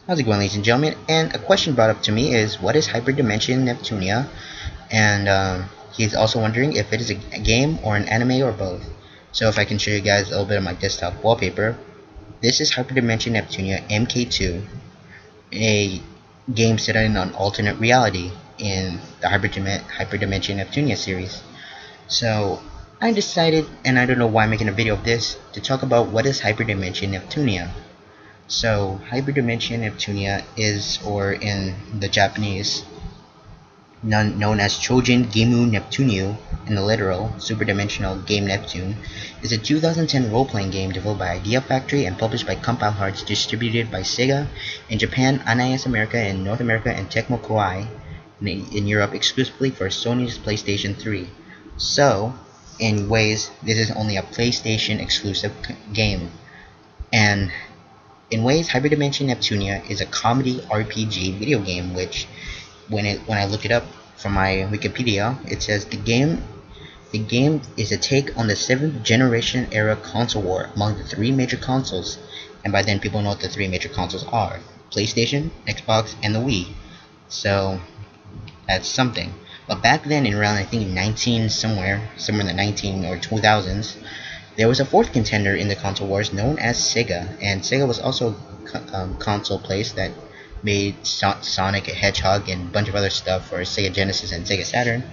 How's it going, ladies and gentlemen? And a question brought up to me is, what is Hyperdimension Neptunia? And he's also wondering if it is a game or an anime or both. So if I can show you guys a little bit of my desktop wallpaper, this is Hyperdimension Neptunia MK2, a game set in an alternate reality in the Hyperdimension Neptunia series. So I decided, and I don't know why I'm making a video of this, to talk about what is Hyperdimension Neptunia. So, Hyperdimension Neptunia is, or in the Japanese, known as Chojin Gemu Neptunio in the literal, superdimensional game Neptune, is a 2010 role-playing game developed by Idea Factory and published by Compile Hearts, distributed by Sega in Japan, NIS America in North America, and Tecmo Koei in Europe exclusively for Sony's PlayStation 3. So, in ways, this is only a PlayStation exclusive game. And in ways, Hyperdimension Neptunia is a comedy RPG video game, which, when I look it up from my Wikipedia, it says the game is a take on the 7th generation era console war among the 3 major consoles, and by then people know what the 3 major consoles are: PlayStation, Xbox, and the Wii. So that's something. But back then, in around I think 19 somewhere in the 19 or 2000s. There was a 4th contender in the console wars known as Sega, and Sega was also a console place that made Sonic the Hedgehog and a bunch of other stuff for Sega Genesis and Sega Saturn.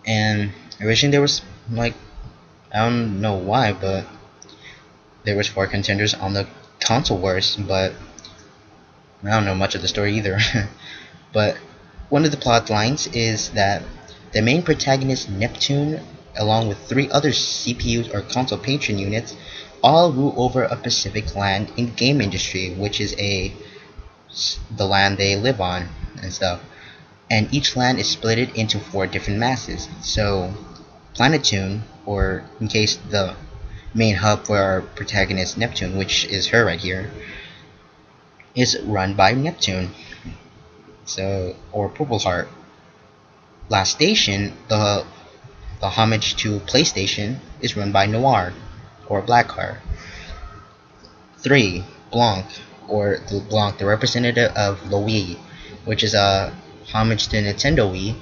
And originally there was, like, I don't know why, but there was 4 contenders on the console wars, but I don't know much of the story either. But one of the plot lines is that the main protagonist, Neptune, along with 3 other CPUs or console patron units, all rule over a specific land in the game industry, which is the land they live on and stuff. And each land is split into 4 different masses. So Planetune, or in case the main hub for our protagonist Neptune, which is her right here, is run by Neptune. So, or Purple Heart. Last Station, the homage to PlayStation, is run by Noir, or Blackheart. 3. Blanc, or the representative of the Wii, which is a homage to Nintendo Wii,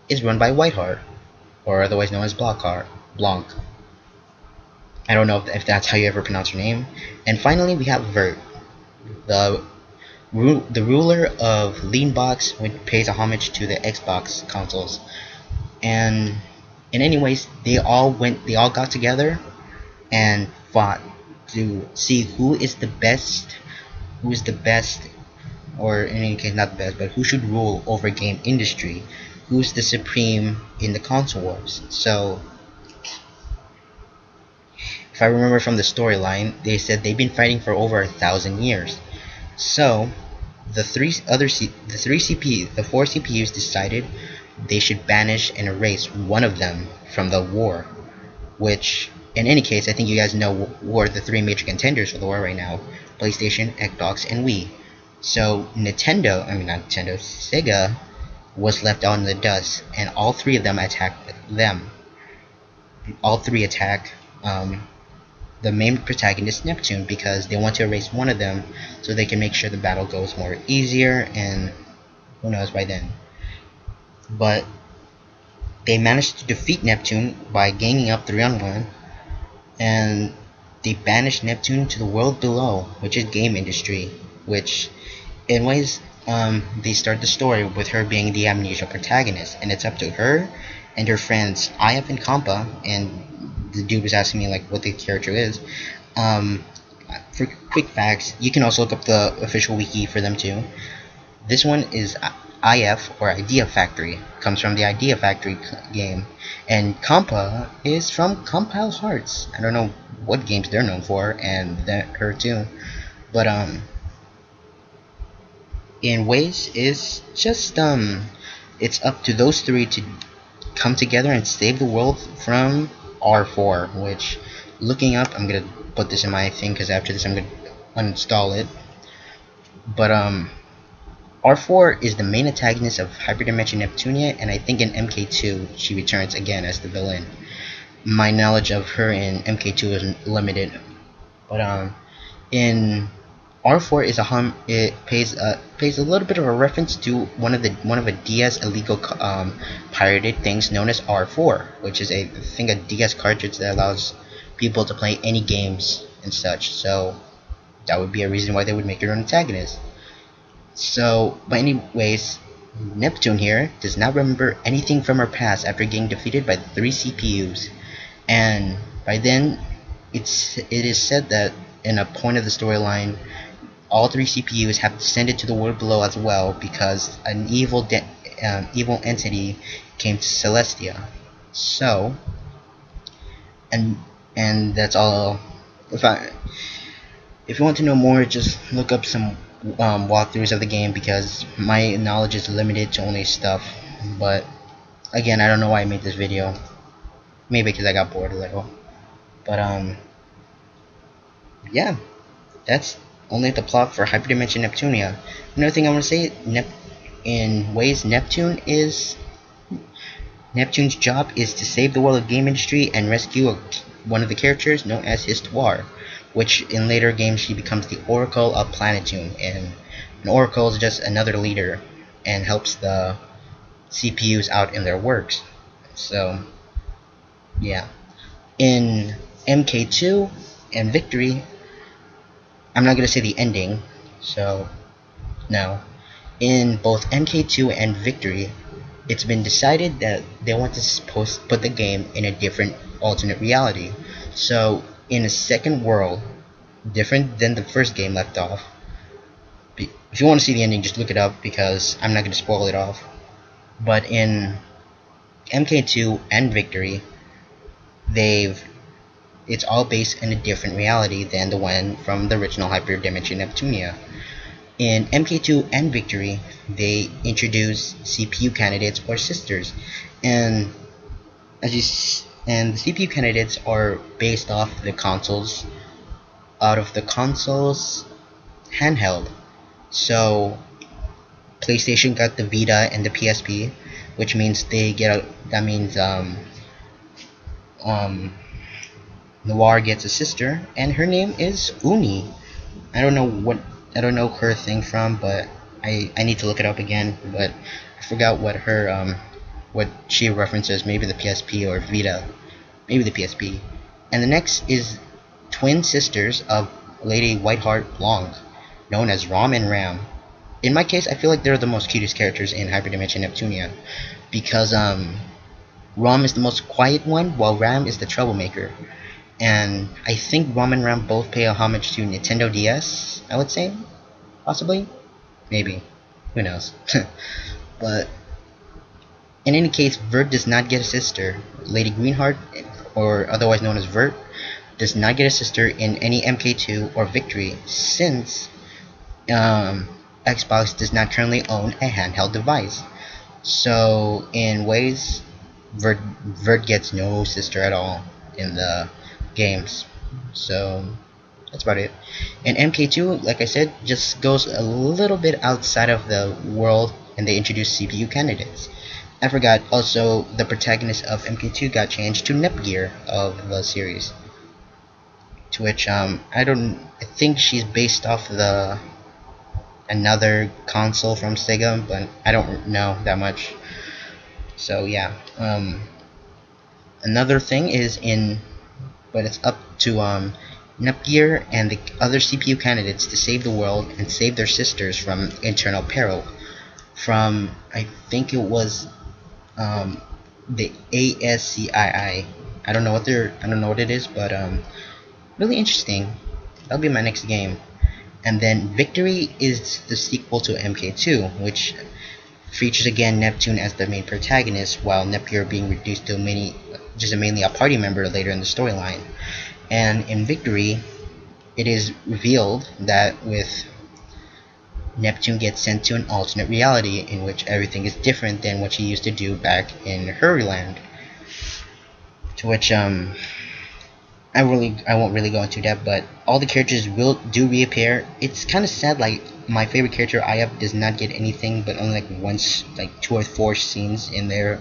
is run by Whiteheart, or otherwise known as Blackheart. Blanc. I don't know if that's how you ever pronounce your name. And finally, we have Vert, the ruler of Leanbox, which pays a homage to the Xbox consoles. And in any ways, they all got together and fought to see who is the best, or in any case not the best, but who should rule over game industry, who's the supreme in the console wars. So if I remember from the storyline, they said they've been fighting for over 1,000 years. So the 4 CPUs decided they should banish and erase one of them from the war, which, in any case, I think you guys know who are the 3 major contenders for the war right now: PlayStation, Xbox, and Wii. So Sega was left out in the dust, and all 3 of them attacked them. All 3 attack the main protagonist, Neptune, because they want to erase one of them so they can make sure the battle goes more easier, and who knows by then. But they managed to defeat Neptune by ganging up 3-on-1, and they banished Neptune to the world below, which is game industry, which in ways they start the story with her being the amnesia protagonist, and it's up to her and her friends IF and Compa. And the dude was asking me like what the character is. For quick facts, you can also look up the official wiki for them too. This one is IF, or Idea Factory, comes from the Idea Factory game, and Compa is from Compile Hearts. I don't know what games they're known for, and her too, but in ways is just it's up to those 3 to come together and save the world from R4, which, looking up, I'm gonna put this in my thing because after this I'm gonna uninstall it. But R4 is the main antagonist of Hyperdimension Neptunia, and I think in MK2 she returns again as the villain. My knowledge of her in MK2 is limited, but in R4 is it pays a little bit of a reference to one of a DS illegal pirated things known as R4, which is I think a DS cartridge that allows people to play any games and such. So that would be a reason why they would make their own antagonist. So, but anyways, Neptune here does not remember anything from her past after getting defeated by the 3 CPUs, and by then, it is said that in a point of the storyline, all 3 CPUs have descended to the world below as well because an evil entity came to Celestia. So, and that's all. If I if you want to know more, just look up some walkthroughs of the game because my knowledge is limited to only stuff. But again, I don't know why I made this video. Maybe because I got bored a little. But yeah, that's only the plot for Hyperdimension Neptunia. Another thing I want to say, in ways Neptune's job is to save the world of game industry and rescue one of the characters known as Histoire, which in later games she becomes the Oracle of Planetune, and an Oracle is just another leader and helps the CPUs out in their works. So yeah, in MK2 and Victory, I'm not gonna say the ending, so no. In both MK2 and Victory, it's been decided that they want to put the game in a different alternate reality. So in a second world, different than the first game left off. If you want to see the ending, just look it up because I'm not going to spoil it off. But in MK2 and Victory, it's all based in a different reality than the one from the original Hyperdimension Neptunia. In MK2 and Victory, they introduce CPU candidates or sisters, and the CPU candidates are based off the consoles, out of the consoles handheld. So PlayStation got the Vita and the PSP, which means Noir gets a sister, and her name is Uni. I don't know her thing from, but I need to look it up again. But I forgot what she references. Maybe the PSP or Vita, maybe the PSP. And the next is twin sisters of Lady Whiteheart Blanc, known as Rom and Ram. In my case, I feel like they're the most cutest characters in Hyperdimension Neptunia, because Rom is the most quiet one, while Ram is the troublemaker. And I think Rom and Ram both pay a homage to Nintendo DS, I would say. Possibly? Maybe. Who knows? But in any case, Vert does not get a sister. Lady Greenheart, or otherwise known as Vert, does not get a sister in any MK2 or Victory, since Xbox does not currently own a handheld device. So in ways, Vert gets no sister at all in the games. So that's about it. And MK2, like I said, just goes a little bit outside of the world, and they introduce CPU candidates. I forgot, also the protagonist of MK2 got changed to Nepgear of the series, to which I think she's based off another console from Sega, but I don't know that much. So yeah, another thing is but it's up to Nepgear and the other CPU candidates to save the world and save their sisters from internal peril from, I think it was the ASCII. I don't know what it is, but really interesting. That'll be my next game. And then Victory is the sequel to MK2, which features again Neptune as the main protagonist, while Nepgear being reduced to mainly a party member later in the storyline. And in Victory, it is revealed that with Neptune gets sent to an alternate reality in which everything is different than what she used to do back in her land. To which I won't really go into that, but all the characters do reappear. It's kind of sad, like my favorite character Ayap does not get anything, but only like 2 or 4 scenes in there,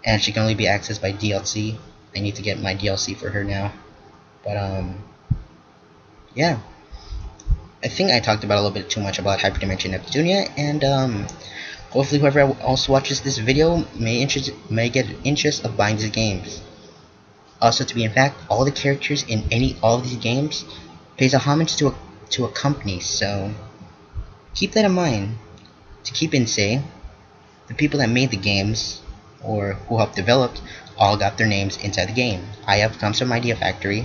and she can only be accessed by DLC. I need to get my DLC for her now. But yeah, I think I talked about a little bit too much about Hyperimension Neptunia, and hopefully whoever else watches this video may get interest of buying these games. Also, to be in fact, all the characters in all of these games pays a homage to a company, so keep that in mind. To keep insane, the people that made the games or who helped develop all got their names inside the game. IF comes from Idea Factory.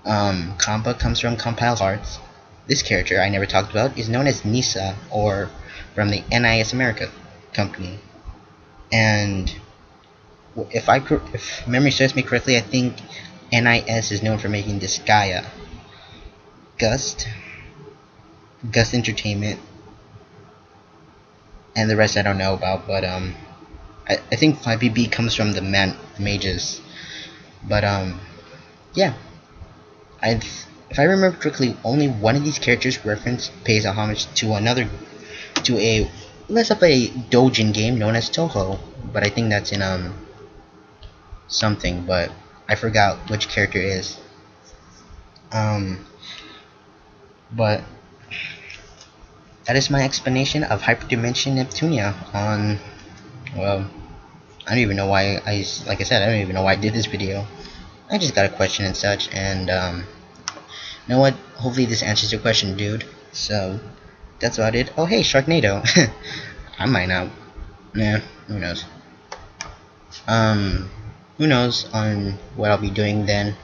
Compa comes from Compile Arts. This character I never talked about is known as Nisa, or from the NIS America company. And if memory serves me correctly, I think NIS is known for making this Gaia, Gust Entertainment, and the rest I don't know about. But I think 5BB comes from the mages. But yeah, if I remember correctly, only one of these characters reference pays a homage to a less of a doujin game known as Toho. But I think that's in something, but I forgot which character it is. But that is my explanation of Hyperimension Neptunia on, well, I don't even know why like I said, I don't even know why I did this video. I just got a question and such, and you know what, hopefully this answers your question, dude. So that's about it. Oh hey, Sharknado. I might not, nah, who knows. Who knows on what I'll be doing then.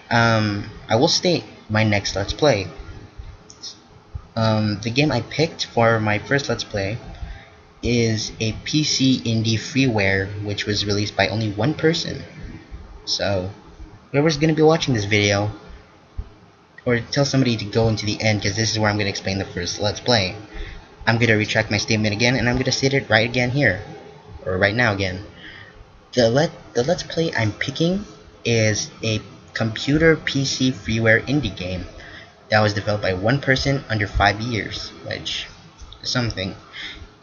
I will state my next Let's Play. The game I picked for my first Let's Play is a PC indie freeware which was released by only one person. So whoever's gonna be watching this video, or tell somebody to go into the end, because this is where I'm gonna explain the first Let's Play. I'm gonna retract my statement again, and I'm gonna state it right again here, or right now again. The Let's Play I'm picking is a computer PC freeware indie game that was developed by one person under 5 years, which is something.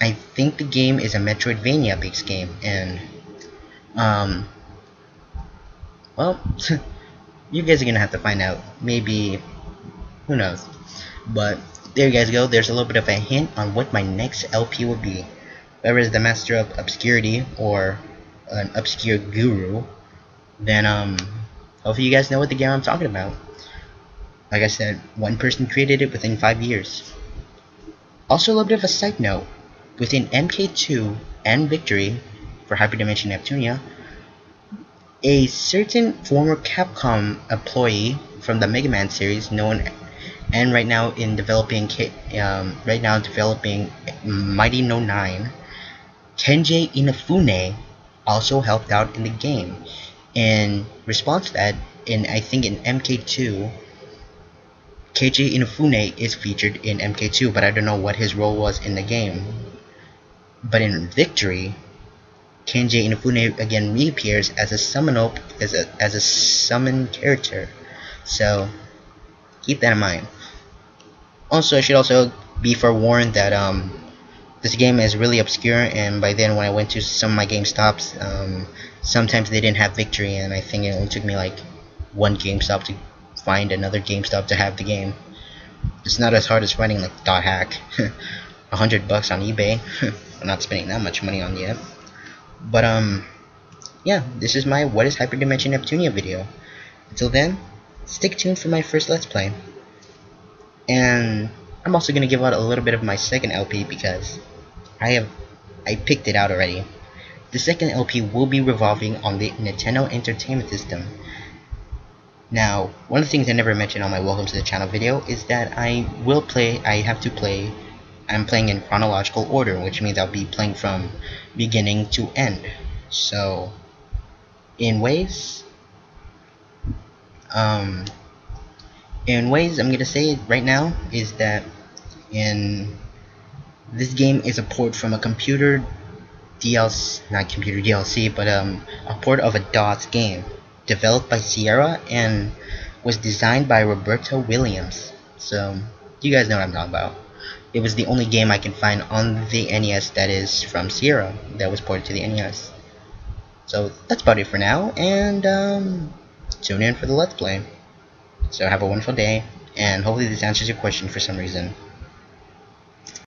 I think the game is a Metroidvania based game, and well, you guys are gonna have to find out. Maybe, who knows. But there you guys go. There's a little bit of a hint on what my next LP will be. Whoever is the master of obscurity or an obscure guru, then hopefully you guys know what the game I'm talking about. Like I said, one person created it within 5 years. Also, a little bit of a side note: within MK2 and Victory for Hyperimension Neptunia, a certain former Capcom employee from the Mega Man series, known and right now developing Mighty No 9, Kenji Inafune, also helped out in the game. In response to that, I think in MK2, Kenji Inafune is featured in MK2, but I don't know what his role was in the game. But in Victory, Kenji Inafune again reappears as a summon character. So keep that in mind. Also, I should also be forewarned that this game is really obscure, and by then when I went to some of my GameStops, sometimes they didn't have Victory, and I think it only took me like one GameStop to find another GameStop to have the game. It's not as hard as finding like .hack. $100 on eBay. I'm not spending that much money on yet. But yeah, this is my What is Hyperimension Neptunia video. Until then, stick tuned for my first Let's Play. And I'm also gonna give out a little bit of my second LP because I picked it out already. The second LP will be revolving on the Nintendo Entertainment System. Now, one of the things I never mentioned on my Welcome to the Channel video is that I'm playing in chronological order, which means I'll be playing from beginning to end. So, in ways, I'm gonna say it right now is that this game is a port from a computer DLC, not computer DLC, but a port of a DOS game developed by Sierra and was designed by Roberta Williams. So you guys know what I'm talking about. It was the only game I can find on the NES that is from Sierra that was ported to the NES. So that's about it for now, and tune in for the Let's Play. So have a wonderful day. and hopefully this answers your question for some reason.